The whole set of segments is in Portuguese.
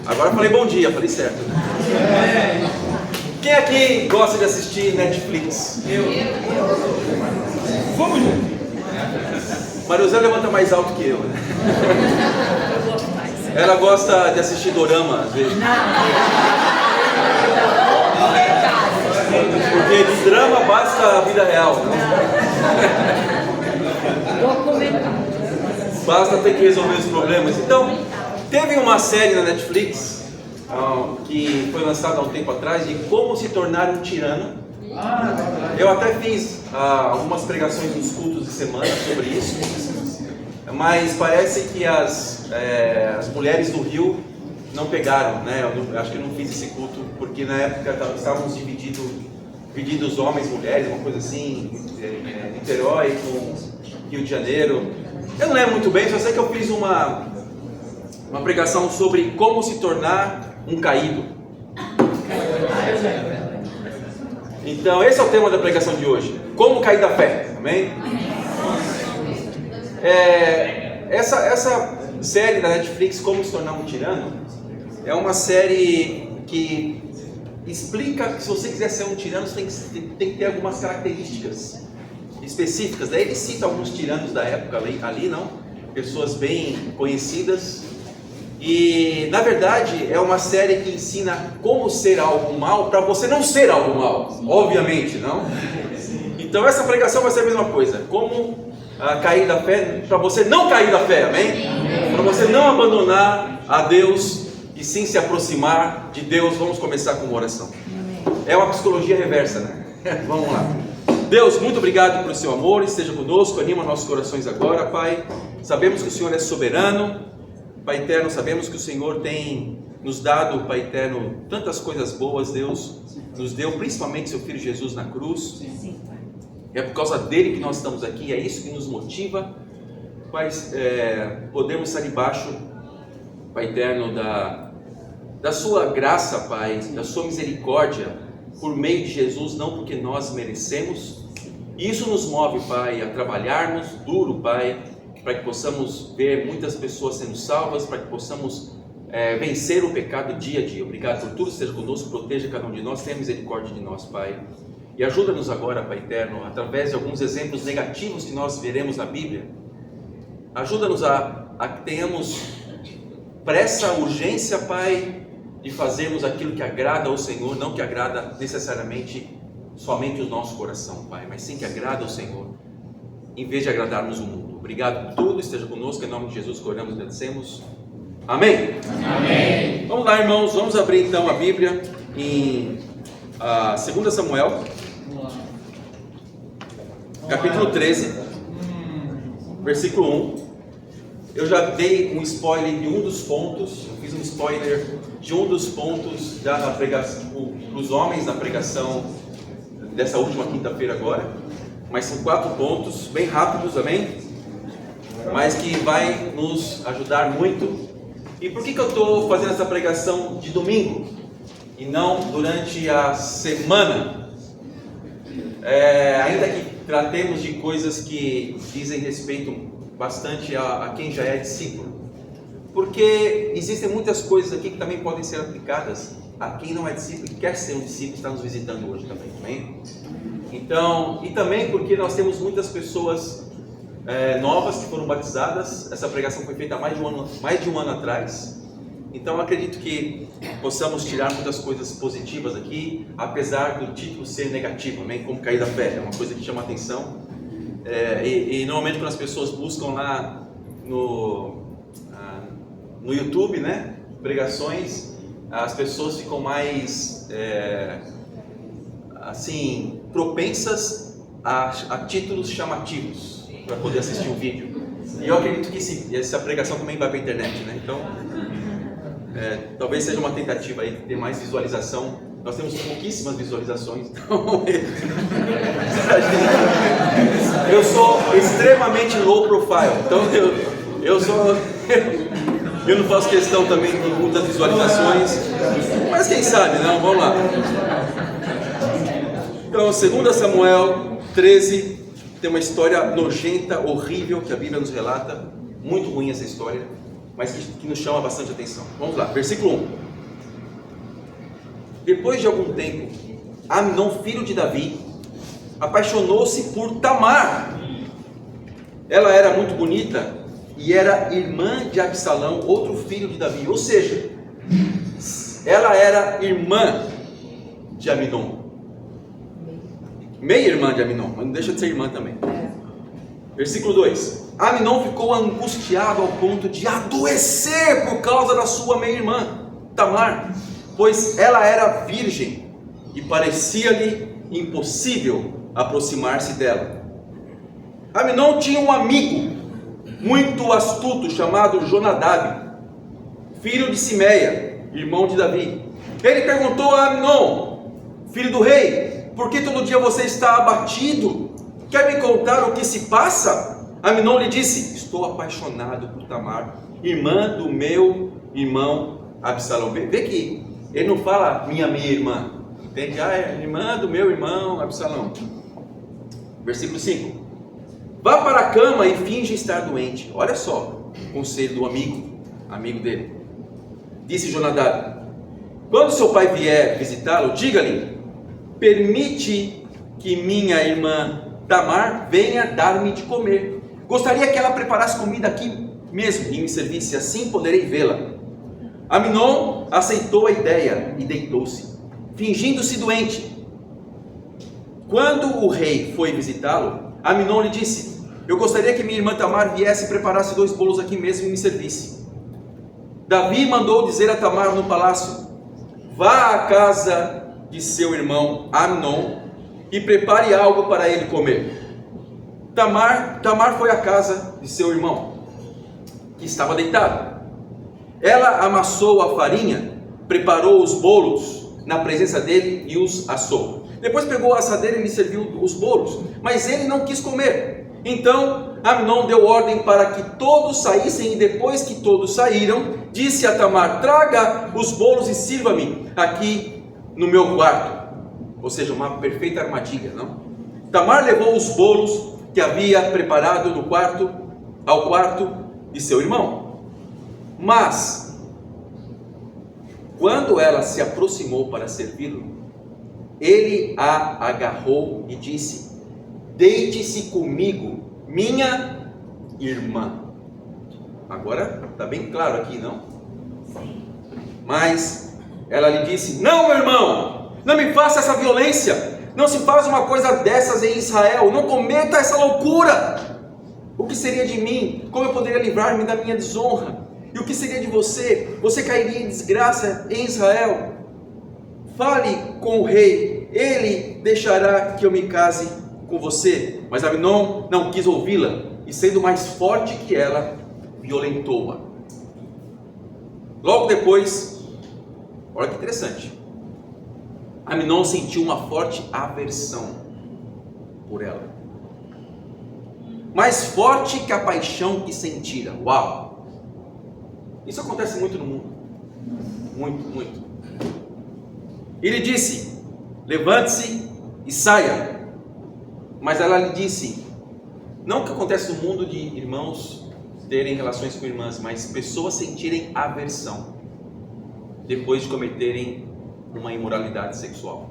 Agora eu falei bom dia, falei certo. Quem aqui gosta de assistir Netflix? Vamos junto. Maria levanta mais alto que eu, né? Ela gosta de assistir dorama às vezes. Porque de drama basta a vida real, não? Basta ter que resolver os problemas. Então, teve uma série na Netflix que foi lançada há um tempo atrás de como se tornar um tirano. Eu até fiz algumas pregações nos cultos de semana sobre isso, mas parece que as mulheres do Rio não pegaram, né? Eu acho que eu não fiz esse culto porque na época estávamos divididos homens, mulheres, uma coisa assim, Niterói com Rio de Janeiro. Eu não lembro muito bem, só sei que eu fiz uma pregação sobre como se tornar um caído. Então esse é o tema da pregação de hoje. Como cair da fé, amém? Essa série da Netflix, Como se tornar um tirano, é uma série que explica que se você quiser ser um tirano, você tem que ter algumas características específicas. Daí ele cita alguns tiranos da época ali, não? Pessoas bem conhecidas. E na verdade é uma série que ensina como ser algo mal para você não ser algo mal, obviamente, não? Então essa pregação vai ser a mesma coisa, como cair da fé, para você não cair da fé, amém? Para você não abandonar a Deus e sim se aproximar de Deus. Vamos começar com uma oração. É uma psicologia reversa, né? Vamos lá. Deus, muito obrigado pelo seu amor, esteja conosco, anima nossos corações agora, Pai. Sabemos que o Senhor é soberano, Pai eterno, sabemos que o Senhor tem nos dado, Pai eterno, tantas coisas boas. Deus nos deu principalmente seu Filho Jesus na cruz. É por causa dele que nós estamos aqui, é isso que nos motiva, Pai, podemos estar debaixo, Pai eterno, da sua graça, Pai, da sua misericórdia, por meio de Jesus, não porque nós merecemos. E isso nos move, Pai, a trabalharmos duro, Pai, para que possamos ver muitas pessoas sendo salvas, para que possamos vencer o pecado dia a dia. Obrigado por tudo, esteja conosco, proteja cada um de nós, tenha misericórdia de nós, Pai. E ajuda-nos agora, Pai eterno, através de alguns exemplos negativos que nós veremos na Bíblia. Ajuda-nos a que tenhamos pressa, urgência, Pai, de fazermos aquilo que agrada ao Senhor, não que agrada necessariamente somente o nosso coração, Pai, mas sim que agrada ao Senhor, em vez de agradarmos o mundo. Obrigado por tudo, esteja conosco, em nome de Jesus que oramos e agradecemos. Amém? Amém. Vamos lá, irmãos, vamos abrir então a Bíblia em 2 Samuel, capítulo 13, versículo 1. Eu já dei um spoiler de um dos pontos, eu fiz um spoiler de um dos pontos da pregação, dos homens na pregação dessa última quinta-feira agora, mas são 4 pontos, bem rápidos, amém? Mas que vai nos ajudar muito. E por que eu estou fazendo essa pregação de domingo e não durante a semana? Ainda que tratemos de coisas que dizem respeito bastante a quem já é discípulo, porque existem muitas coisas aqui que também podem ser aplicadas a quem não é discípulo e quer ser um discípulo, está nos visitando hoje também, amém? Então, e também porque nós temos muitas pessoas novas que foram batizadas. Essa pregação foi feita há mais de um ano atrás. Então acredito que possamos tirar muitas coisas positivas aqui, apesar do título ser negativo, amém? Como cair da fé, é uma coisa que chama atenção. E normalmente quando as pessoas buscam lá no YouTube, né, pregações, as pessoas ficam mais assim, propensas a títulos chamativos para poder assistir o vídeo. E eu acredito que essa pregação também vai para a internet, né? Então talvez seja uma tentativa aí de ter mais visualização. Nós temos pouquíssimas visualizações, então eu sou extremamente low profile, então eu não faço questão também de muitas visualizações, mas quem sabe, não? Vamos lá. Então, 2 Samuel 13 tem uma história nojenta, horrível, que a Bíblia nos relata, muito ruim essa história. mas que nos chama bastante atenção. Vamos lá, versículo 1. Depois de algum tempo, Amnon, filho de Davi, apaixonou-se por Tamar. Ela era muito bonita e era irmã de Absalão, outro filho de Davi. Ou seja, ela era irmã de Amnon. Meia-irmã de Amnon, mas não deixa de ser irmã também. Versículo 2. Amnon ficou angustiado ao ponto de adoecer por causa da sua meia-irmã, Tamar, pois ela era virgem e parecia-lhe impossível aproximar-se dela. Amnon tinha um amigo muito astuto chamado Jonadab, filho de Simeia, irmão de Davi. Ele perguntou a Amnon, filho do rei: por que todo dia você está abatido? Quer me contar o que se passa? Amnon lhe disse: estou apaixonado por Tamar, irmã do meu irmão Absalão. Vê que ele não fala minha meia-irmã, entende? É irmã do meu irmão Absalão. Versículo 5. Vá para a cama e finge estar doente. Olha só o conselho do amigo dele. Disse Jonadab: quando seu pai vier visitá-lo, diga-lhe: permite que minha irmã Tamar venha dar-me de comer. Gostaria que ela preparasse comida aqui mesmo e me servisse, assim poderei vê-la. Amnon aceitou a ideia e deitou-se, fingindo-se doente. Quando o rei foi visitá-lo, Amnon lhe disse: eu gostaria que minha irmã Tamar viesse e preparasse 2 bolos aqui mesmo e me servisse. Davi mandou dizer a Tamar no palácio: vá à casa de seu irmão Amnon e prepare algo para ele comer. Tamar foi à casa de seu irmão, que estava deitado. Ela amassou a farinha, preparou os bolos na presença dele e os assou. Depois pegou a assadeira e lhe serviu os bolos, mas ele não quis comer. Então Amnon deu ordem para que todos saíssem, e depois que todos saíram, disse a Tamar: traga os bolos e sirva-me aqui no meu quarto. Ou seja, uma perfeita armadilha, não? Tamar levou os bolos que havia preparado ao quarto de seu irmão. Mas, quando ela se aproximou para servi-lo, ele a agarrou e disse: deite-se comigo, minha irmã. Agora está bem claro aqui, não? Mas ela lhe disse: não, meu irmão, não me faça essa violência. Não se faz uma coisa dessas em Israel. Não cometa essa loucura. O que seria de mim? Como eu poderia livrar-me da minha desonra? E o que seria de você? Você cairia em desgraça em Israel. Fale com o rei, ele deixará que eu me case com você. Mas Amnon não quis ouvi-la, e sendo mais forte que ela, violentou-a. Logo depois, olha que interessante, Amnon sentiu uma forte aversão por ela, mais forte que a paixão que sentira. Uau! Isso acontece muito no mundo, muito. Ele disse: levante-se e saia. Mas ela lhe disse, não o que acontece no mundo de irmãos terem relações com irmãs, mas pessoas sentirem aversão depois de cometerem uma imoralidade sexual,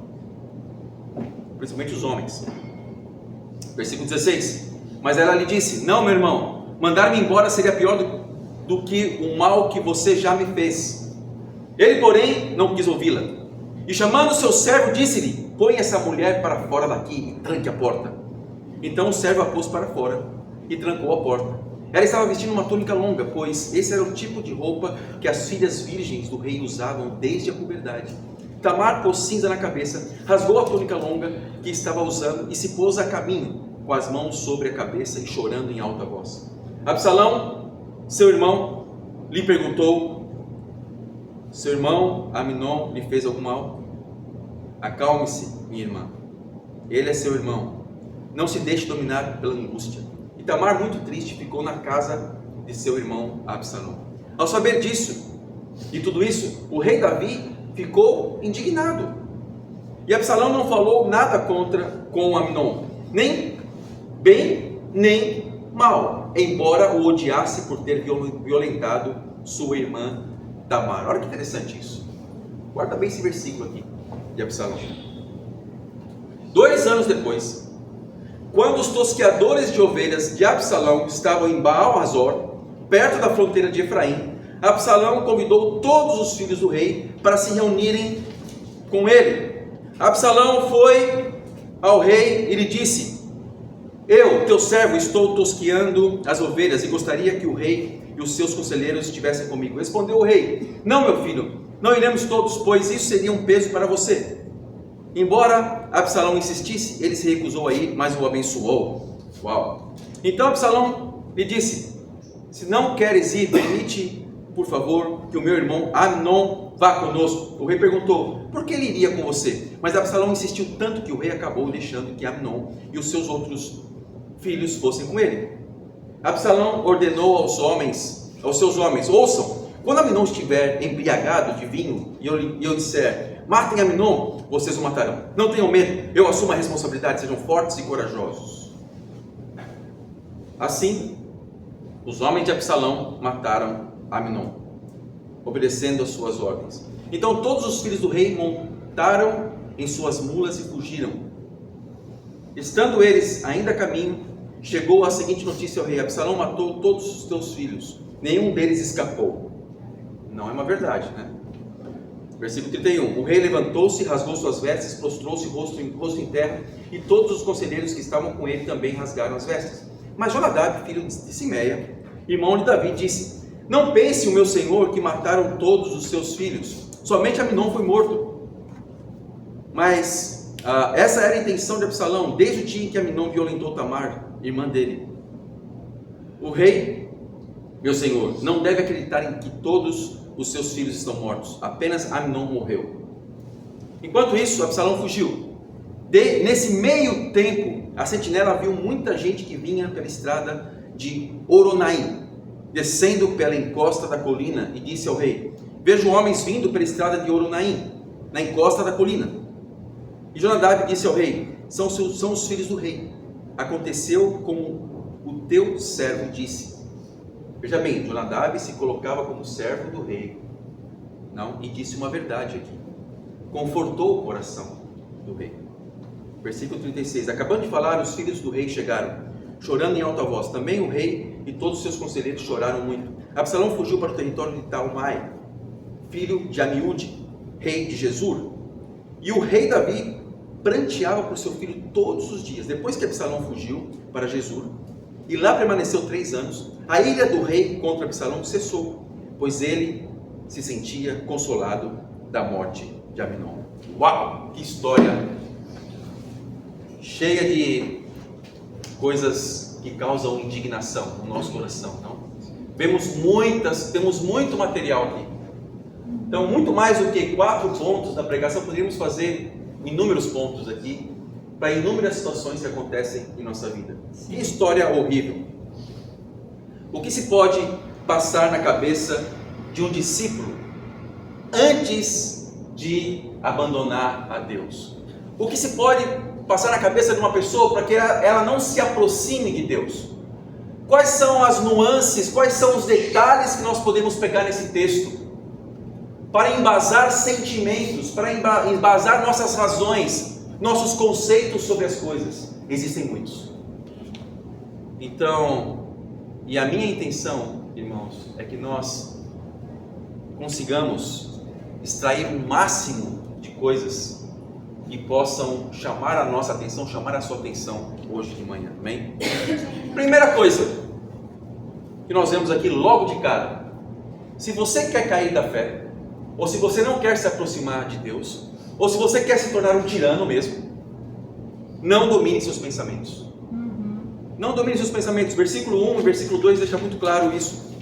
principalmente os homens. Versículo 16. Mas ela lhe disse: não, meu irmão, mandar-me embora seria pior do que o mal que você já me fez. Ele, porém, não quis ouvi-la, e chamando seu servo, disse-lhe: põe essa mulher para fora daqui e tranque a porta. Então o servo a pôs para fora e trancou a porta. Ela estava vestindo uma túnica longa, pois esse era o tipo de roupa que as filhas virgens do rei usavam desde a puberdade. Tamar pôs cinza na cabeça, rasgou a túnica longa que estava usando e se pôs a caminho, com as mãos sobre a cabeça e chorando em alta voz. Absalão, seu irmão, lhe perguntou: seu irmão Amnon lhe fez algum mal? Acalme-se, minha irmã, ele é seu irmão, não se deixe dominar pela angústia. E Tamar, muito triste, ficou na casa de seu irmão Absalão. Ao saber disso, de tudo isso, o rei Davi ficou indignado. E Absalão não falou nada com Amnon, nem bem, nem mal, embora o odiasse por ter violentado sua irmã Tamar. Olha que interessante isso. Guarda bem esse versículo aqui de Absalão. 2 anos depois, quando os tosqueadores de ovelhas de Absalão estavam em Baal-Hazor, perto da fronteira de Efraim, Absalão convidou todos os filhos do rei para se reunirem com ele. Absalão foi ao rei e lhe disse: eu, teu servo, estou tosqueando as ovelhas e gostaria que o rei e os seus conselheiros estivessem comigo. Respondeu o rei: não, meu filho, não iremos todos, pois isso seria um peso para você. Embora Absalão insistisse, ele se recusou a ir, mas o abençoou. Uau! Então Absalão lhe disse: se não queres ir, permite, por favor, que o meu irmão Amnon vá conosco. O rei perguntou: por que ele iria com você? Mas Absalão insistiu tanto que o rei acabou deixando que Amnon e os seus outros filhos fossem com ele. Absalão ordenou aos seus homens: ouçam, quando Amnon estiver embriagado de vinho e eu disser: matem Amnon, vocês o matarão. Não tenham medo, eu assumo a responsabilidade, sejam fortes e corajosos. Assim, os homens de Absalão mataram Amnon, obedecendo às suas ordens. Então todos os filhos do rei montaram em suas mulas e fugiram. Estando eles ainda a caminho, chegou a seguinte notícia ao rei: Absalão matou todos os teus filhos, nenhum deles escapou. Não é uma verdade, né? Versículo 31. O rei levantou-se, rasgou suas vestes, prostrou-se rosto em terra, e todos os conselheiros que estavam com ele também rasgaram as vestes. Mas Jonadab, filho de Simeia, irmão de Davi, disse: não pense o meu senhor que mataram todos os seus filhos, somente Amnon foi morto. Mas essa era a intenção de Absalão, desde o dia em que Amnon violentou Tamar, irmã dele. O rei, meu senhor, não deve acreditar em que todos os seus filhos estão mortos, apenas Amnon morreu. Enquanto isso, Absalão fugiu. Nesse meio tempo, a sentinela viu muita gente que vinha pela estrada de Oronaim, descendo pela encosta da colina, e disse ao rei: vejo homens vindo pela estrada de Oronaim, na encosta da colina. E Jonadab disse ao rei: são os filhos do rei. Aconteceu como o teu servo disse. Veja bem, Jonadab se colocava como servo do rei, não, e disse uma verdade aqui, confortou o coração do rei. Versículo 36, acabando de falar, os filhos do rei chegaram, chorando em alta voz. Também o rei e todos os seus conselheiros choraram muito. Absalão fugiu para o território de Talmai, filho de Amiúde, rei de Gesur. E o rei Davi pranteava por seu filho todos os dias. Depois que Absalão fugiu para Gesur, e lá permaneceu 3 anos, a ira do rei contra Absalão cessou, pois ele se sentia consolado da morte de Amnon. Uau, que história cheia de coisas que causam indignação no nosso coração, não? Temos muito material aqui. Então, muito mais do que 4 pontos da pregação, poderíamos fazer inúmeros pontos aqui, para inúmeras situações que acontecem em nossa vida. Que história horrível! O que se pode passar na cabeça de um discípulo antes de abandonar a Deus? O que se pode passar na cabeça de uma pessoa para que ela não se aproxime de Deus? Quais são as nuances, quais são os detalhes que nós podemos pegar nesse texto para embasar sentimentos, para embasar nossas razões, nossos conceitos sobre as coisas? Existem muitos. Então, e a minha intenção, irmãos, é que nós consigamos extrair o máximo de coisas que possam chamar a nossa atenção, chamar a sua atenção hoje de manhã, amém? Primeira coisa que nós vemos aqui logo de cara: se você quer cair da fé, ou se você não quer se aproximar de Deus, ou se você quer se tornar um tirano mesmo, não domine seus pensamentos. Não domine seus pensamentos. Versículo 1 e versículo 2 deixa muito claro isso.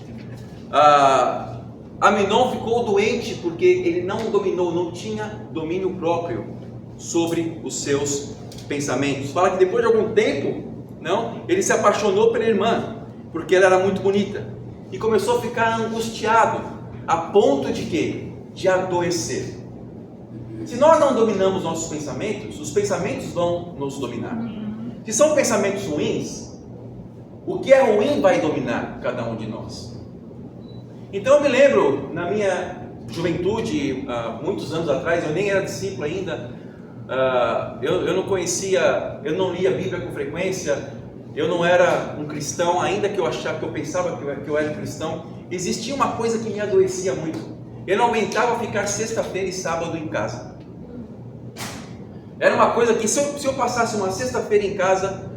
Amnon ficou doente porque ele não dominou, não tinha domínio próprio sobre os seus pensamentos. Fala que depois de algum tempo, ele se apaixonou pela irmã, porque ela era muito bonita, e começou a ficar angustiado, a ponto de quê? De adoecer. Se nós não dominamos nossos pensamentos, os pensamentos vão nos dominar. Se são pensamentos ruins, o que é ruim vai dominar cada um de nós. Então eu me lembro, na minha juventude, muitos anos atrás, eu nem era discípulo ainda, eu não conhecia, eu não lia a Bíblia com frequência, eu não era um cristão, ainda que eu pensava que eu era cristão. Existia uma coisa que me adoecia muito. Eu não aguentava ficar sexta-feira e sábado em casa. Era uma coisa que se eu passasse uma sexta-feira em casa,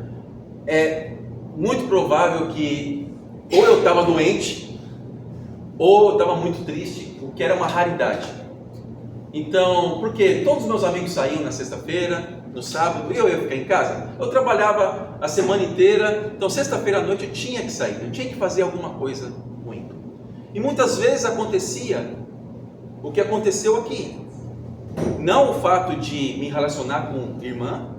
é muito provável que ou eu estava doente, ou eu estava muito triste, o que era uma raridade. Então, porque todos os meus amigos saíam na sexta-feira, no sábado, e eu ia ficar em casa. Eu trabalhava a semana inteira, então sexta-feira à noite eu tinha que sair, eu tinha que fazer alguma coisa ruim. E muitas vezes acontecia o que aconteceu aqui. Não o fato de me relacionar com irmã,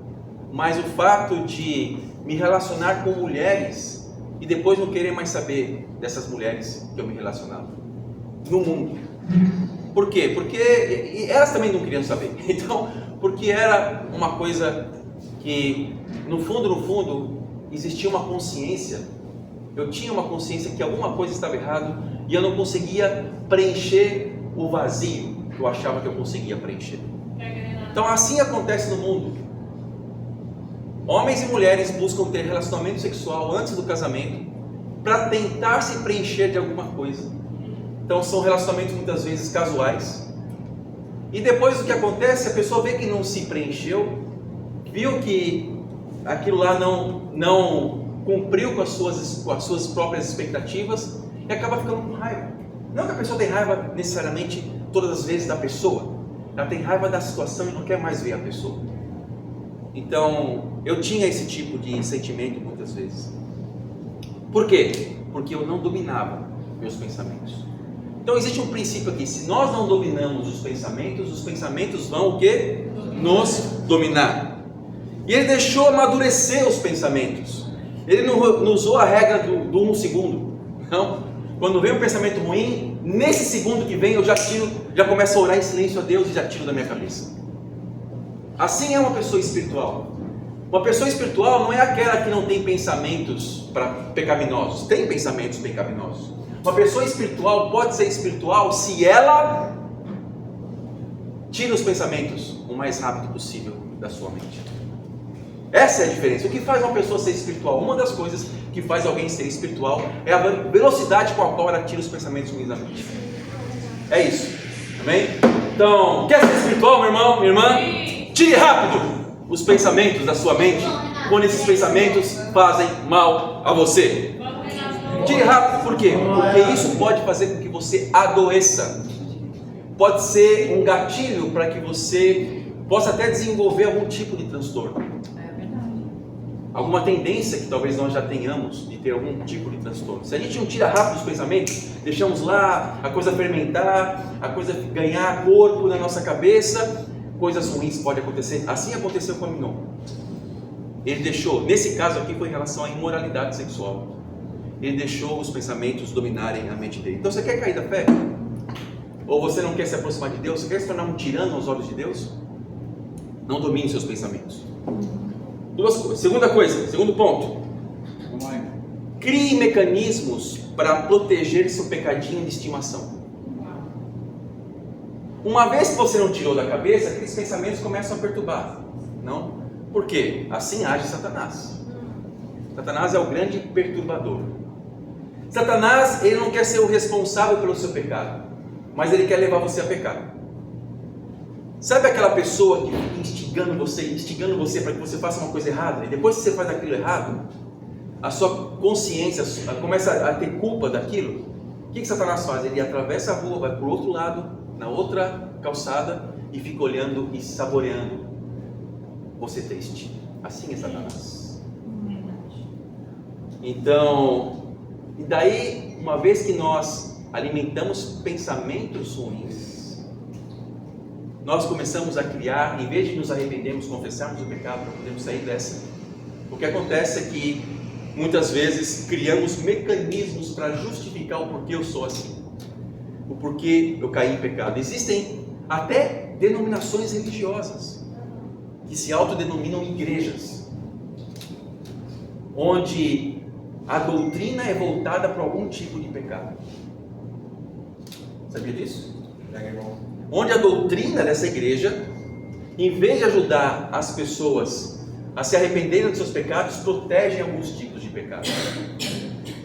mas o fato de me relacionar com mulheres e depois não querer mais saber dessas mulheres que eu me relacionava no mundo. Por quê? Porque elas também não queriam saber. Então, porque era uma coisa que no fundo existia uma consciência. Eu tinha uma consciência que alguma coisa estava errada e eu não conseguia preencher o vazio que eu achava que eu conseguia preencher. Então assim acontece no mundo. Homens e mulheres buscam ter relacionamento sexual antes do casamento para tentar se preencher de alguma coisa. Então são relacionamentos muitas vezes casuais. E depois o que acontece, a pessoa vê que não se preencheu, viu que aquilo lá não cumpriu com as suas próprias expectativas e acaba ficando com raiva. Não que a pessoa tem raiva necessariamente todas as vezes da pessoa, ela tem raiva da situação e não quer mais ver a pessoa. Então, eu tinha esse tipo de sentimento muitas vezes. Por quê? Porque eu não dominava meus pensamentos. Então existe um princípio aqui: se nós não dominamos os pensamentos vão o quê? Nos dominar. E ele deixou amadurecer os pensamentos. Ele não usou a regra do 1 segundo. Não. Quando vem um pensamento ruim, nesse segundo que vem eu já começo a orar em silêncio a Deus e já tiro da minha cabeça. Assim é uma pessoa espiritual. Uma pessoa espiritual não é aquela que não tem pensamentos pecaminosos. Tem pensamentos pecaminosos. Uma pessoa espiritual pode ser espiritual se ela tira os pensamentos o mais rápido possível da sua mente. Essa é a diferença. O que faz uma pessoa ser espiritual? Uma das coisas que faz alguém ser espiritual é a velocidade com a qual ela tira os pensamentos ruins da mente. É isso. Amém? Então, quer ser espiritual, meu irmão, minha irmã? Tire rápido os pensamentos da sua mente quando esses pensamentos fazem mal a você. Tire rápido, por quê? Porque isso pode fazer com que você adoeça. Pode ser um gatilho para que você possa até desenvolver algum tipo de transtorno. Alguma tendência que talvez nós já tenhamos de ter algum tipo de transtorno. Se a gente não tira rápido os pensamentos, deixamos lá a coisa fermentar, a coisa ganhar corpo na nossa cabeça, coisas ruins podem acontecer. Assim aconteceu com Aminon. Ele deixou, nesse caso aqui foi em relação à imoralidade sexual. Ele deixou os pensamentos dominarem a mente dele. Então você quer cair da fé? Ou você não quer se aproximar de Deus? Você quer se tornar um tirano aos olhos de Deus? Não domine seus pensamentos. Duas coisas. Segunda coisa, segundo ponto. Crie mecanismos para proteger seu pecadinho de estimação. Uma vez que você não tirou da cabeça, aqueles pensamentos começam a perturbar. Não? Por quê? Assim age Satanás. Satanás é o grande perturbador. Satanás, ele não quer ser o responsável pelo seu pecado, mas ele quer levar você a pecar. Sabe aquela pessoa que fica instigando você para que você faça uma coisa errada, e depois que você faz aquilo errado, a sua consciência começa a ter culpa daquilo? O que Satanás faz? Ele atravessa a rua, vai para o outro lado, na outra calçada, e fica olhando e saboreando você triste. Assim é Satanás. Então, e daí, uma vez que nós alimentamos pensamentos ruins, nós começamos a criar, em vez de nos arrependermos, confessarmos o pecado para podermos sair dessa, o que acontece é que muitas vezes criamos mecanismos para justificar o porquê eu sou assim, o porquê eu caí em pecado. Existem até denominações religiosas que se autodenominam igrejas, onde a doutrina é voltada para algum tipo de pecado. Sabia disso? Onde a doutrina dessa igreja, em vez de ajudar as pessoas a se arrependerem dos seus pecados, protegem alguns tipos de pecado.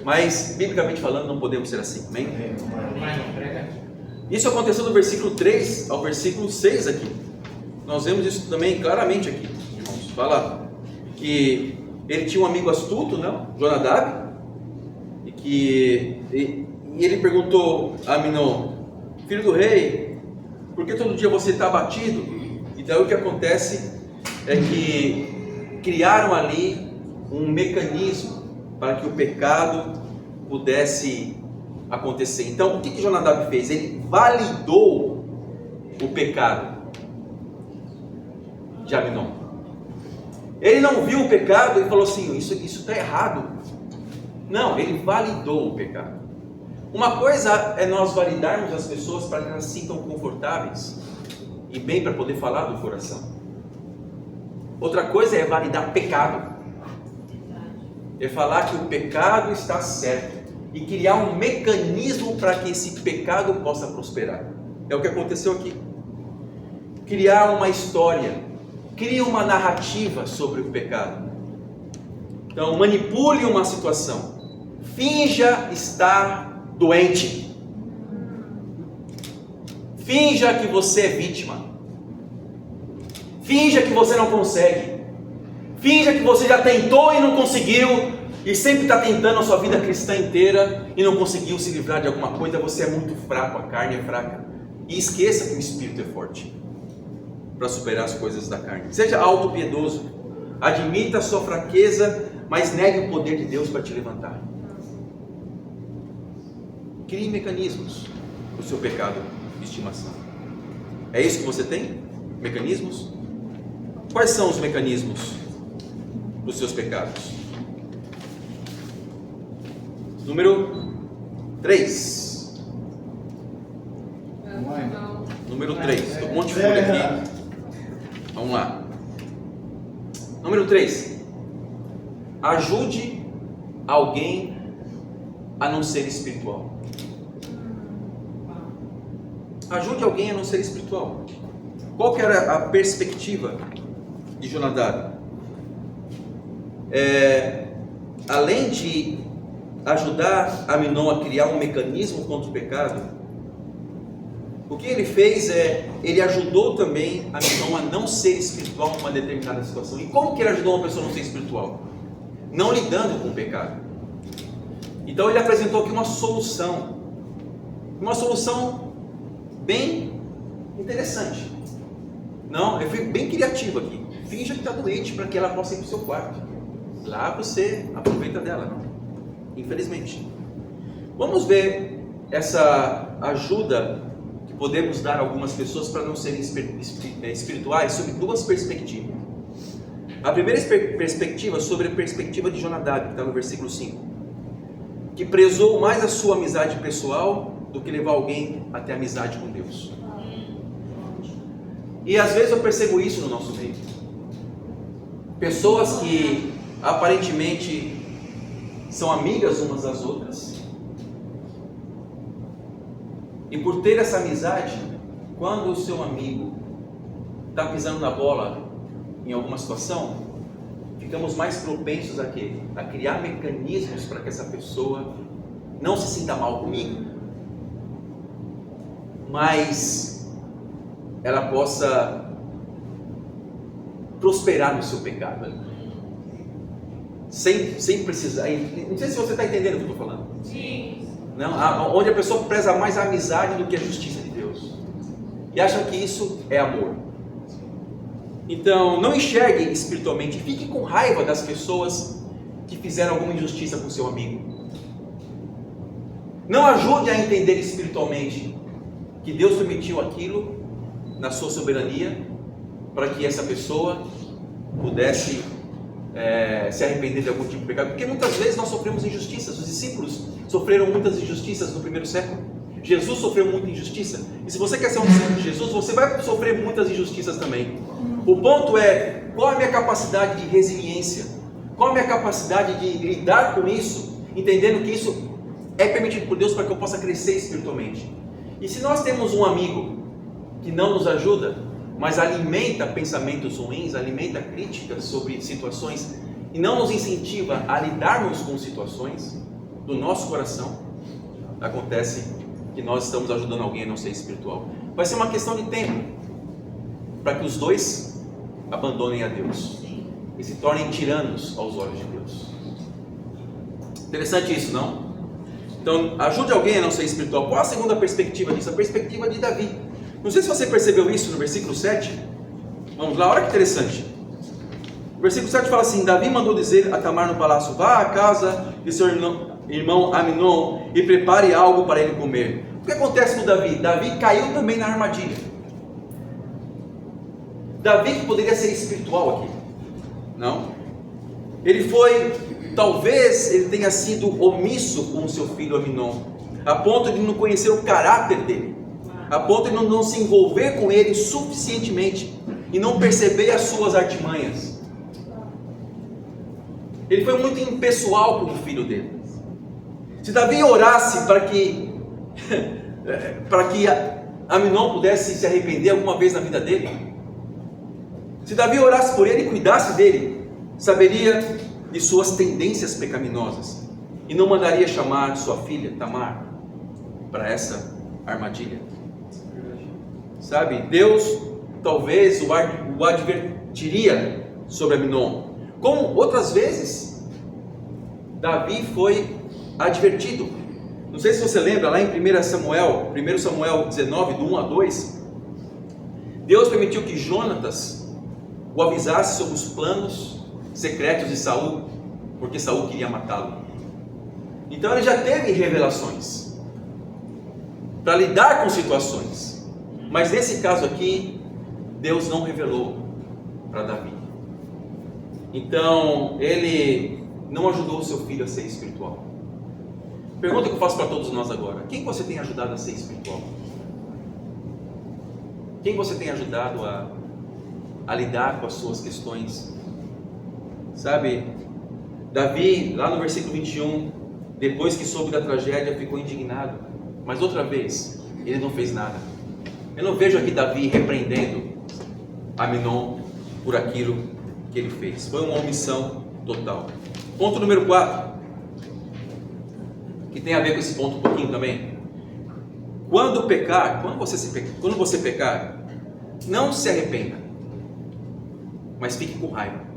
Mas, biblicamente falando, não podemos ser assim. Amém? Isso aconteceu do versículo 3 ao versículo 6 aqui. Nós vemos isso também claramente aqui, irmãos. Fala que ele tinha um amigo astuto, não? Jonadab, e ele perguntou a Aminon: filho do rei, por que todo dia você está abatido? E daí o que acontece é que criaram ali um mecanismo para que o pecado pudesse acontecer. Então, o que Jonadab fez? Ele validou o pecado de Aminon. Ele não viu o pecado e falou assim: isso está errado. Não, ele validou o pecado. Uma coisa é nós validarmos as pessoas para que elas se sintam confortáveis e bem para poder falar do coração. Outra coisa é validar pecado. É falar que o pecado está certo e criar um mecanismo para que esse pecado possa prosperar. É o que aconteceu aqui. Criar uma história, cria uma narrativa sobre o pecado. Então, manipule uma situação, finja estar doente, finja que você é vítima, finja que você não consegue, finja que você já tentou e não conseguiu, e sempre está tentando a sua vida cristã inteira e não conseguiu se livrar de alguma coisa. Você é muito fraco, a carne é fraca, e esqueça que o Espírito é forte para superar as coisas da carne. Seja autopiedoso, admita a sua fraqueza, mas negue o poder de Deus para te levantar. Crie mecanismos para o seu pecado de estimação. É isso que você tem? Mecanismos? Quais são os mecanismos dos seus pecados? Número 3. Número 3. Tem um monte de folha aqui. Vamos lá. Número 3. Ajude alguém a não ser espiritual. Ajude alguém a não ser espiritual. Qual que era a perspectiva de Jonadab? Além de ajudar Aminon a criar um mecanismo contra o pecado, o que ele fez ele ajudou também Aminon a não ser espiritual numa determinada situação. E como que ele ajudou uma pessoa a não ser espiritual? Não lidando com o pecado. Então ele apresentou aqui uma solução bem interessante. Não, ele foi bem criativo aqui. Finja que está doente para que ela possa ir para o seu quarto. Lá você aproveita dela, não? Infelizmente. Vamos ver essa ajuda que podemos dar a algumas pessoas para não serem espirituais sobre duas perspectivas. A primeira perspectiva sobre a perspectiva de Jonadab, que está no versículo 5, que prezou mais a sua amizade pessoal do que levar alguém até a amizade com Deus. E às vezes eu percebo isso no nosso meio. Pessoas que aparentemente são amigas umas das outras, e por ter essa amizade, quando o seu amigo está pisando na bola em alguma situação, ficamos mais propensos a quê? A criar mecanismos para que essa pessoa não se sinta mal comigo, mas ela possa prosperar no seu pecado, sem precisar. Não sei se você está entendendo o que eu estou falando. Sim. Não, onde a pessoa preza mais a amizade do que a justiça de Deus, e acha que isso é amor. Então, não enxergue espiritualmente, fique com raiva das pessoas que fizeram alguma injustiça com seu amigo. Não ajude a entender espiritualmente que Deus permitiu aquilo na sua soberania para que essa pessoa pudesse se arrepender de algum tipo de pecado, porque muitas vezes nós sofremos injustiças. Os discípulos sofreram muitas injustiças no primeiro século. Jesus sofreu muita injustiça, e se você quer ser um discípulo de Jesus, você vai sofrer muitas injustiças também. O ponto é, qual a minha capacidade de resiliência? Qual a minha capacidade de lidar com isso, entendendo que isso é permitido por Deus para que eu possa crescer espiritualmente? E se nós temos um amigo que não nos ajuda, mas alimenta pensamentos ruins, alimenta críticas sobre situações e não nos incentiva a lidarmos com situações do nosso coração, acontece que nós estamos ajudando alguém a não ser espiritual. Vai ser uma questão de tempo para que os dois abandonem a Deus e se tornem tiranos aos olhos de Deus. Interessante isso, não? Então, ajude alguém a não ser espiritual. Qual a segunda perspectiva disso? A perspectiva de Davi. Não sei se você percebeu isso no versículo 7. Vamos lá, olha que interessante. O versículo 7 fala assim: Davi mandou dizer a Tamar no palácio: vá à casa de seu irmão Aminon e prepare algo para ele comer. O que acontece com Davi? Davi caiu também na armadilha. Davi, que poderia ser espiritual aqui, não? Ele foi, talvez ele tenha sido omisso com o seu filho Aminon, a ponto de não conhecer o caráter dele, a ponto de não se envolver com ele suficientemente e não perceber as suas artimanhas. Ele foi muito impessoal com o filho dele. Se Davi orasse para que Aminon pudesse se arrepender alguma vez na vida dele, se Davi orasse por ele e cuidasse dele, saberia de suas tendências pecaminosas e não mandaria chamar sua filha Tamar para essa armadilha. Sabe, Deus talvez o advertiria sobre Aminon, como outras vezes Davi foi advertido. Não sei se você lembra, lá em 1 Samuel 19, do 1 a 2, Deus permitiu que Jonatas o avisasse sobre os planos secretos de Saul, porque Saul queria matá-lo. Então ele já teve revelações para lidar com situações, mas nesse caso aqui Deus não revelou para Davi. Então ele não ajudou o seu filho a ser espiritual. Pergunta que eu faço para todos nós agora: quem você tem ajudado a ser espiritual? Quem você tem ajudado a lidar com as suas questões? Sabe, Davi, lá no versículo 21, depois que soube da tragédia, ficou indignado, mas outra vez, ele não fez nada. Eu não vejo aqui Davi repreendendo Aminon por aquilo que ele fez. Foi uma omissão total. Ponto número 4, que tem a ver com esse ponto um pouquinho também. Quando você pecar, não se arrependa, mas fique com raiva.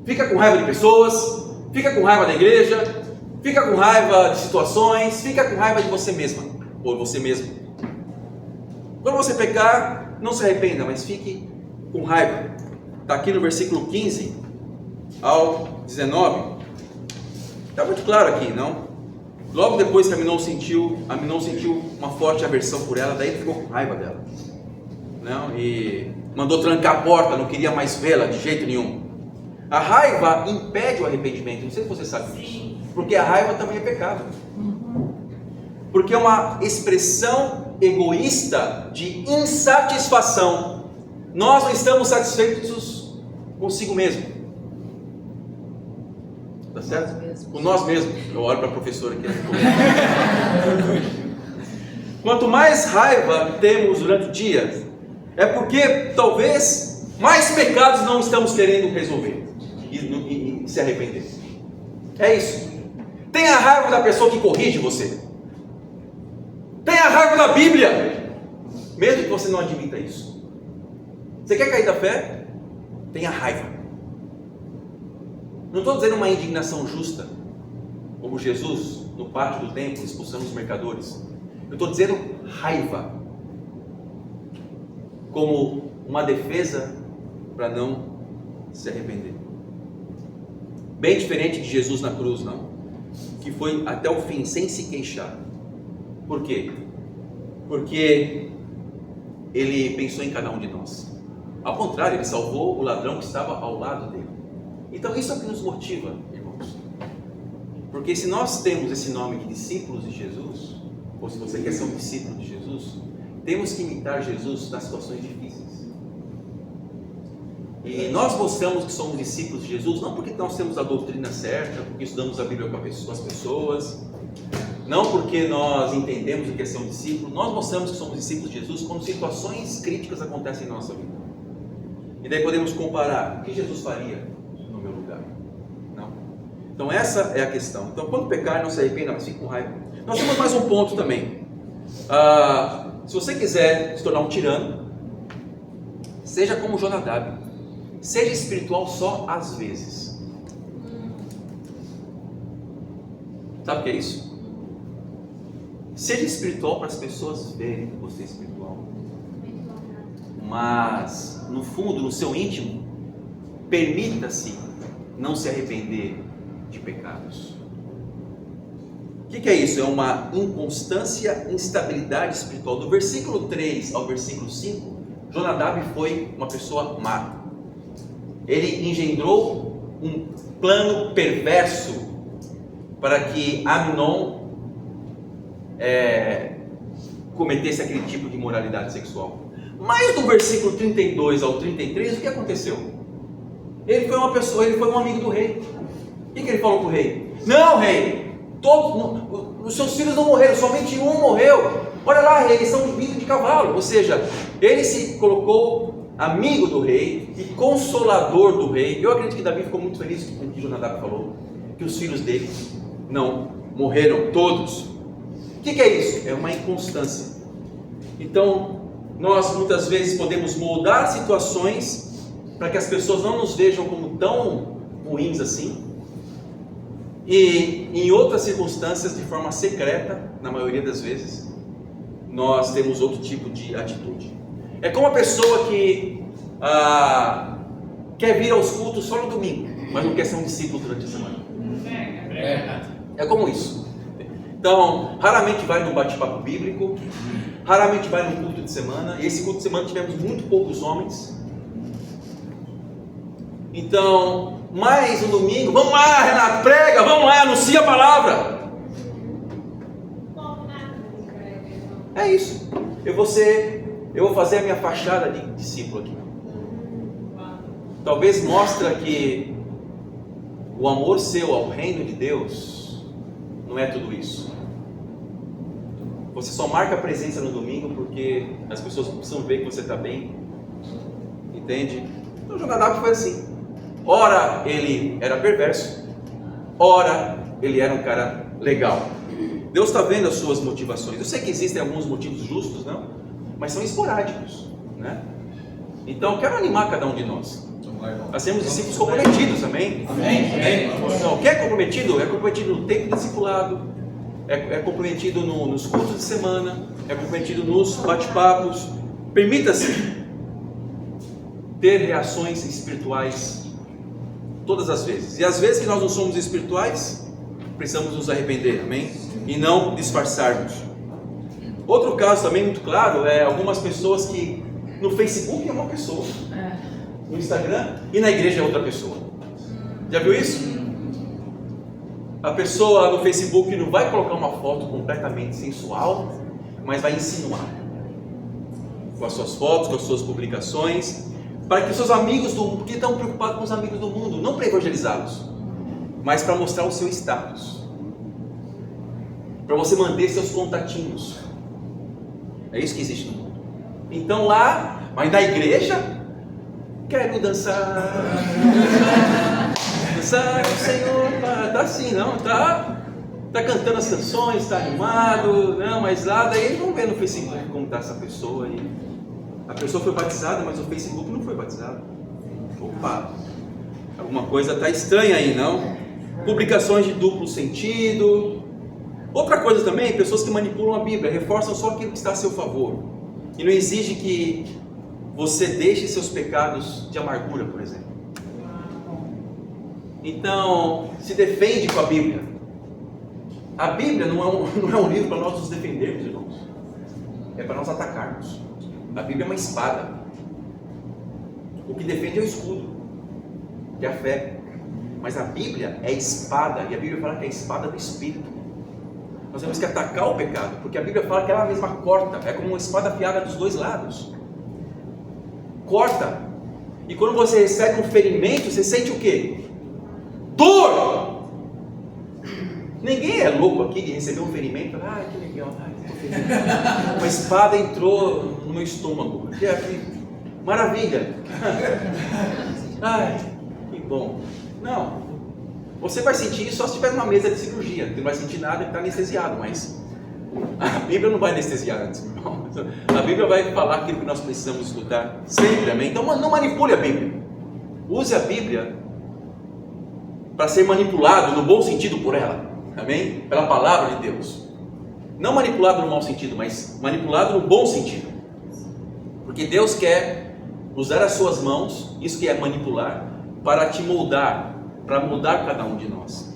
Fica com raiva de pessoas, fica com raiva da igreja, fica com raiva de situações, fica com raiva de você mesma, ou você mesmo. Quando você pecar, não se arrependa, mas fique com raiva. Está aqui no versículo 15 ao 19. Está muito claro aqui, não? Logo depois que Aminon sentiu uma forte aversão por ela, daí ele ficou com raiva dela, não? E mandou trancar a porta, não queria mais vê-la de jeito nenhum. A raiva impede o arrependimento, não sei se você sabe disso, porque a raiva também é pecado, porque é uma expressão egoísta de insatisfação. Nós não estamos satisfeitos consigo mesmo, tá certo? Com nós mesmos. Eu olho para a professora aqui. Quanto mais raiva temos durante o dia, é porque talvez mais pecados não estamos querendo resolver e se arrepender. É isso. Tenha raiva da pessoa que corrige você. Tenha raiva da Bíblia, mesmo que você não admita isso. Você quer cair da fé? Tenha raiva. Não estou dizendo uma indignação justa, como Jesus no pátio do templo expulsando os mercadores. Eu estou dizendo raiva como uma defesa para não se arrepender. Bem diferente de Jesus na cruz, não? Que foi até o fim sem se queixar. Por quê? Porque ele pensou em cada um de nós. Ao contrário, ele salvou o ladrão que estava ao lado dele. Então isso é o que nos motiva, irmãos. Porque se nós temos esse nome de discípulos de Jesus, ou se você quer ser um discípulo de Jesus, temos que imitar Jesus nas situações difíceis. E nós mostramos que somos discípulos de Jesus, não porque nós temos a doutrina certa, porque estudamos a Bíblia com as pessoas. não porque nós entendemos o que é ser um discípulo, nós mostramos que somos discípulos de Jesus quando situações críticas acontecem na nossa vida. E daí podemos comparar, o que Jesus faria no meu lugar? Não. Então essa é a questão. Então quando pecar, não se arrependa, mas fique com raiva. Nós temos mais um ponto também. Se você quiser se tornar um tirano, seja como Jonadab, seja espiritual só às vezes. Sabe o que é isso? Seja espiritual para as pessoas verem que você é espiritual, mas no fundo, no seu íntimo, permita-se não se arrepender de pecados. O que é isso? É uma inconstância, instabilidade espiritual. Do versículo 3 ao versículo 5, Jonadab foi uma pessoa má. Ele engendrou um plano perverso para que Amnon cometesse aquele tipo de imoralidade sexual. Mas do versículo 32 ao 33, o que aconteceu? Ele foi uma pessoa, ele foi um amigo do rei. O que ele falou para o rei? Não, rei, os seus filhos não morreram, somente um morreu. Olha lá, rei, eles são vindo de cavalo. Ou seja, ele se colocou amigo do rei e consolador do rei. Eu acredito que Davi ficou muito feliz com o que Jonadab falou, que os filhos dele não morreram todos. O que é isso? É uma inconstância. Então, nós muitas vezes podemos moldar situações para que as pessoas não nos vejam como tão ruins assim, e em outras circunstâncias, de forma secreta, na maioria das vezes, nós temos outro tipo de atitude. É como a pessoa que quer vir aos cultos só no domingo, mas não quer ser um discípulo durante a semana. É como isso. Então, raramente vai no bate-papo bíblico, raramente vai no culto de semana, e esse culto de semana tivemos muito poucos homens. Então, mais um domingo, vamos lá, Renato, prega, vamos lá, anuncia a palavra. É isso. Eu vou fazer a minha fachada de discípulo aqui. Talvez mostre que o amor seu ao reino de Deus não é tudo isso. Você só marca a presença no domingo porque as pessoas precisam ver que você está bem. Entende? Então Jonadab foi assim. Ora ele era perverso, ora ele era um cara legal. Deus está vendo as suas motivações. Eu sei que existem alguns motivos justos, não? Mas são esporádicos, né? Então quero animar cada um de nós. Nós temos discípulos comprometidos, amém? Amém. Então, o que é comprometido? É comprometido no tempo discipulado, é comprometido nos cultos de semana, é comprometido nos bate-papos. Permita-se ter reações espirituais todas as vezes. E às vezes que nós não somos espirituais, precisamos nos arrepender, amém? E não disfarçarmos. Outro caso também muito claro é algumas pessoas que no Facebook é uma pessoa, no Instagram e na igreja é outra pessoa. Já viu isso? A pessoa no Facebook não vai colocar uma foto completamente sensual, mas vai insinuar com as suas fotos, com as suas publicações, para que os seus amigos do mundo, porque estão preocupados com os amigos do mundo, não para evangelizá-los, mas para mostrar o seu status, para você manter seus contatinhos. É isso que existe no mundo. Então lá, mas na igreja, quero dançar com o Senhor, tá assim, não, tá cantando as canções, tá animado, não, mas lá, daí eles vão ver no Facebook como está essa pessoa aí. A pessoa foi batizada, mas o Facebook não foi batizado. Opa, alguma coisa está estranha aí, não? Publicações de duplo sentido. Outra coisa também, pessoas que manipulam a Bíblia, reforçam só aquilo que está a seu favor e não exige que você deixe seus pecados de amargura, por exemplo. Então, se defende com a Bíblia. A Bíblia não é um livro para nós nos defendermos, irmãos. É para nós atacarmos. A Bíblia é uma espada. O que defende é o escudo, que é a fé. Mas a Bíblia é espada, e a Bíblia fala que é a espada do Espírito. Nós temos que atacar o pecado, porque a Bíblia fala que ela mesma corta, é como uma espada afiada dos dois lados. Corta. E quando você recebe um ferimento, você sente o quê? Dor! Ninguém é louco aqui de receber um ferimento. Ai, que legal, ai, tô feliz. Uma espada entrou no meu estômago. Maravilha. Ai, que bom. Não. Você vai sentir isso só se estiver numa mesa de cirurgia. Você não vai sentir nada e está anestesiado, mas a Bíblia não vai anestesiar antes, irmão. A Bíblia vai falar aquilo que nós precisamos escutar sempre, amém? Então não manipule a Bíblia. Use a Bíblia para ser manipulado no bom sentido por ela, amém? Pela palavra de Deus. Não manipulado no mau sentido, mas manipulado no bom sentido. Porque Deus quer usar as suas mãos, isso que é manipular, para te moldar, para mudar cada um de nós.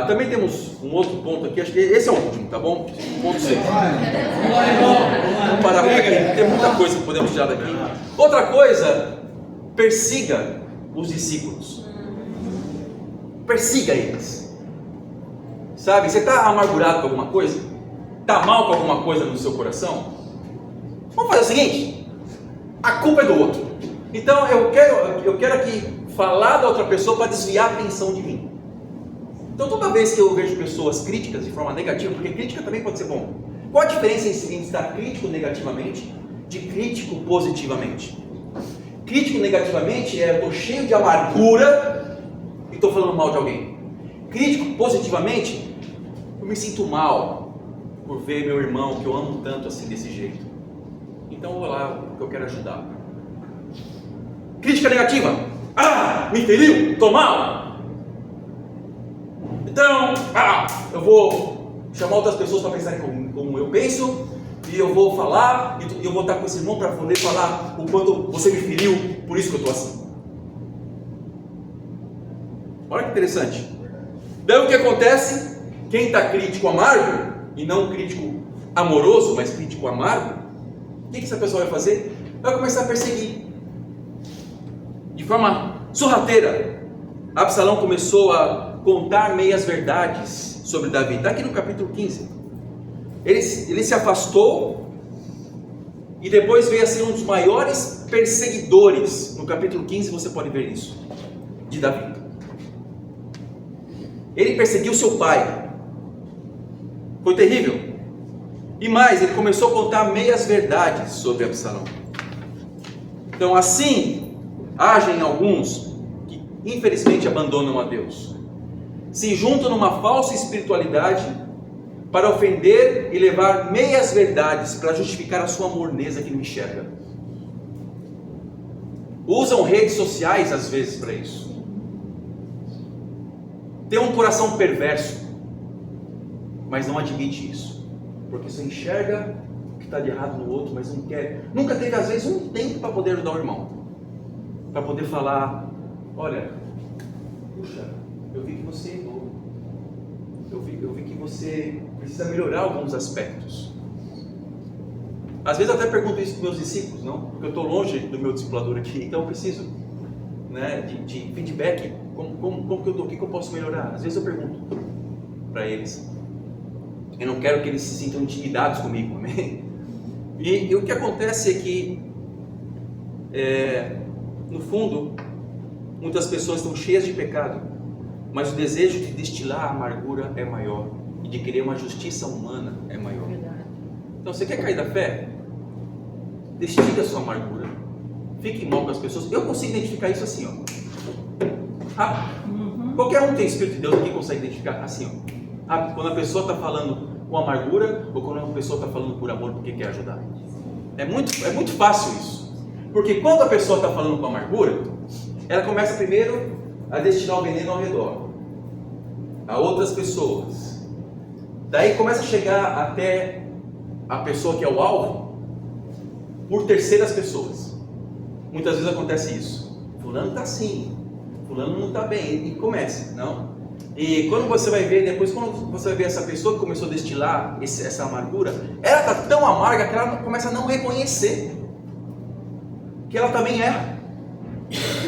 Também temos um outro ponto aqui, acho que esse é o último, tá bom? Ponto 6. Vamos parar por aqui, tem muita coisa que podemos tirar daqui. Outra coisa, persiga os discípulos. Persiga eles. Sabe, você está amargurado com alguma coisa? Está mal com alguma coisa no seu coração? Vamos fazer o seguinte, a culpa é do outro. Então eu quero aqui falar da outra pessoa para desviar a atenção de mim. Então toda vez que eu vejo pessoas críticas de forma negativa, porque crítica também pode ser bom. Qual a diferença entre estar crítico negativamente de crítico positivamente? Crítico negativamente é eu estou cheio de amargura e estou falando mal de alguém. Crítico positivamente, eu me sinto mal por ver meu irmão que eu amo tanto assim desse jeito. Então eu vou lá porque eu quero ajudar. Crítica negativa, me feriu, estou mal. Então, eu vou chamar outras pessoas para pensarem como eu penso, e eu vou falar, e eu vou estar com esse irmão para poder falar o quanto você me feriu, por isso que eu estou assim. Olha que interessante. Daí o que acontece? Quem está crítico amargo, e não crítico amoroso, mas crítico amargo, o que essa pessoa vai fazer? Vai começar a perseguir. De forma sorrateira, Absalão começou a contar meias verdades sobre Davi. Está aqui no capítulo 15. Ele se afastou e depois veio a ser um dos maiores perseguidores. No capítulo 15 você pode ver isso, de Davi. Ele perseguiu seu pai. Foi terrível. E mais, ele começou a contar meias verdades sobre Absalão. Então assim agem alguns que infelizmente abandonam a Deus. Se juntam numa falsa espiritualidade para ofender e levar meias verdades para justificar a sua morneza que não enxerga. Usam redes sociais às vezes para isso. Tem um coração perverso, mas não admite isso, porque você enxerga o que está de errado no outro, mas não quer. Nunca teve às vezes um tempo para poder ajudar o irmão, para poder falar: olha, puxa, eu vi que você errou. Eu vi que você precisa melhorar alguns aspectos. Às vezes eu até pergunto isso para meus discípulos, não? Porque eu estou longe do meu discipulador aqui, então eu preciso, né, de feedback. Como que eu estou? O que eu posso melhorar? Às vezes eu pergunto para eles. Eu não quero que eles se sintam intimidados comigo, amém? E o que acontece é que, no fundo, muitas pessoas estão cheias de pecado, mas o desejo de destilar a amargura é maior, e de querer uma justiça humana é maior. Então, você quer cair da fé? Destile a sua amargura, fique mal com as pessoas. Eu consigo identificar isso assim, Qualquer um tem Espírito de Deus aqui consegue identificar assim, quando a pessoa está falando com amargura, ou quando a pessoa está falando por amor porque quer ajudar. É muito fácil isso, porque quando a pessoa está falando com amargura, ela começa primeiro a destilar o veneno ao redor, a outras pessoas. Daí começa a chegar até a pessoa que é o alvo, por terceiras pessoas. Muitas vezes acontece isso. Fulano está assim, fulano não está bem, e começa, não? E quando você vai ver, depois quando você vai ver essa pessoa que começou a destilar essa amargura, ela está tão amarga que ela começa a não reconhecer que ela também erra.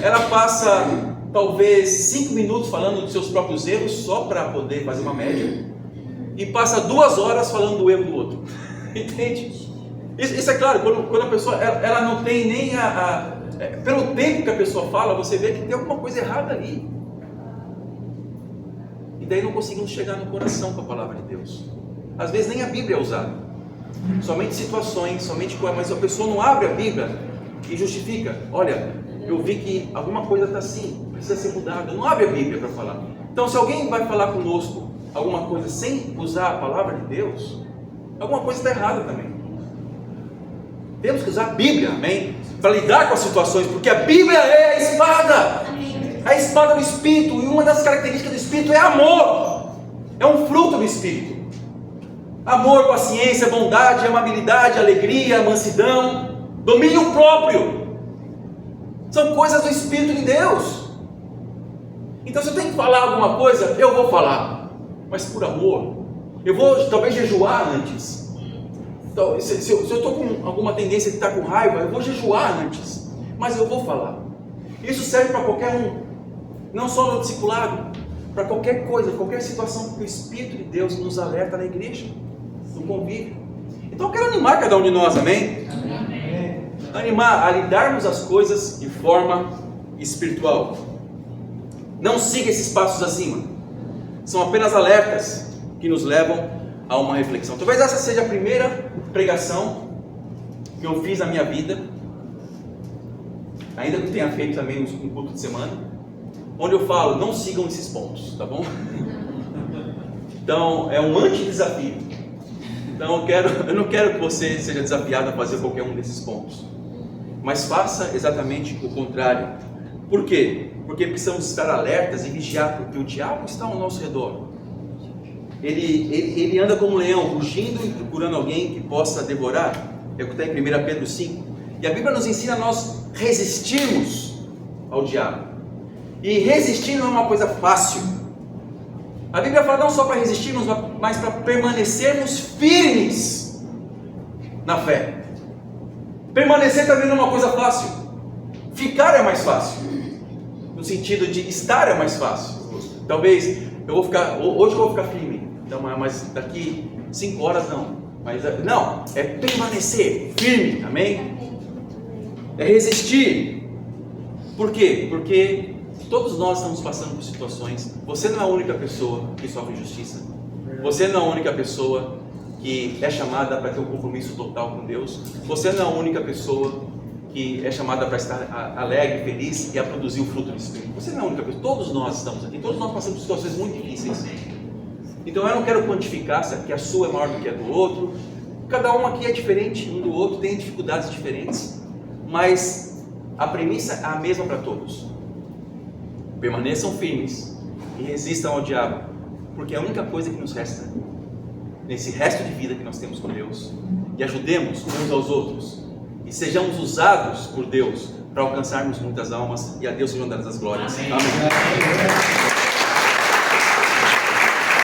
Ela passa talvez 5 minutos falando dos seus próprios erros, só para poder fazer uma média, e passa 2 horas falando do erro do outro. Entende? Isso é claro, quando a pessoa ela não tem nem pelo tempo que a pessoa fala, você vê que tem alguma coisa errada ali. E até aí não conseguimos chegar no coração com a palavra de Deus. Às vezes nem a Bíblia é usada, somente situações, somente coisas, mas a pessoa não abre a Bíblia e justifica. Olha, eu vi que alguma coisa está assim, precisa ser mudada. Não abre a Bíblia para falar. Então, se alguém vai falar conosco alguma coisa sem usar a palavra de Deus, alguma coisa está errada também. Temos que usar a Bíblia, amém? Para lidar com as situações, porque a Bíblia é a espada. A espada do Espírito, e uma das características do Espírito é amor. É um fruto do Espírito. Amor, paciência, bondade, amabilidade, alegria, mansidão, domínio próprio. São coisas do Espírito de Deus. Então, se eu tenho que falar alguma coisa, eu vou falar, mas por amor. Eu vou talvez jejuar antes. Então, se eu estou com alguma tendência de estar com raiva, eu vou jejuar antes, mas eu vou falar. Isso serve para qualquer um, não só no discipulado, para qualquer coisa, qualquer situação que o Espírito de Deus nos alerta na igreja, no convívio. Então eu quero animar cada um de nós, amém? Amém. Animar a lidarmos as coisas de forma espiritual. Não siga esses passos acima, são apenas alertas que nos levam a uma reflexão. Talvez essa seja a primeira pregação que eu fiz na minha vida, ainda que eu tenha feito também um culto de semana, onde eu falo, não sigam esses pontos, tá bom? Então, é um anti-desafio. Então, eu não quero que você seja desafiado a fazer qualquer um desses pontos, mas faça exatamente o contrário. Por quê? Porque precisamos estar alertas e vigiar, porque o diabo está ao nosso redor. Ele anda como um leão, rugindo e procurando alguém que possa devorar. É o que está em 1 Pedro 5. E a Bíblia nos ensina a nós resistirmos ao diabo. E resistir não é uma coisa fácil. A Bíblia fala não só para resistirmos, mas para permanecermos firmes na fé. Permanecer também não é uma coisa fácil. Ficar é mais fácil. No sentido de estar é mais fácil. Talvez hoje eu vou ficar firme, então, mas daqui 5 horas não. Mas não, é permanecer firme, amém? É resistir. Por quê? Porque todos nós estamos passando por situações. Você não é a única pessoa que sofre injustiça. Você não é a única pessoa que é chamada para ter um compromisso total com Deus. Você não é a única pessoa que é chamada para estar alegre, feliz e a produzir o fruto do Espírito. Você não é a única pessoa. Todos nós estamos aqui. Todos nós passamos por situações muito difíceis. Então eu não quero quantificar se a sua é maior do que a do outro. Cada um aqui é diferente um do outro, tem dificuldades diferentes. Mas a premissa é a mesma para todos. Permaneçam firmes e resistam ao diabo, porque é a única coisa que nos resta nesse resto de vida que nós temos com Deus. E ajudemos uns aos outros e sejamos usados por Deus para alcançarmos muitas almas, e a Deus sejam dadas as glórias. Amém. Amém.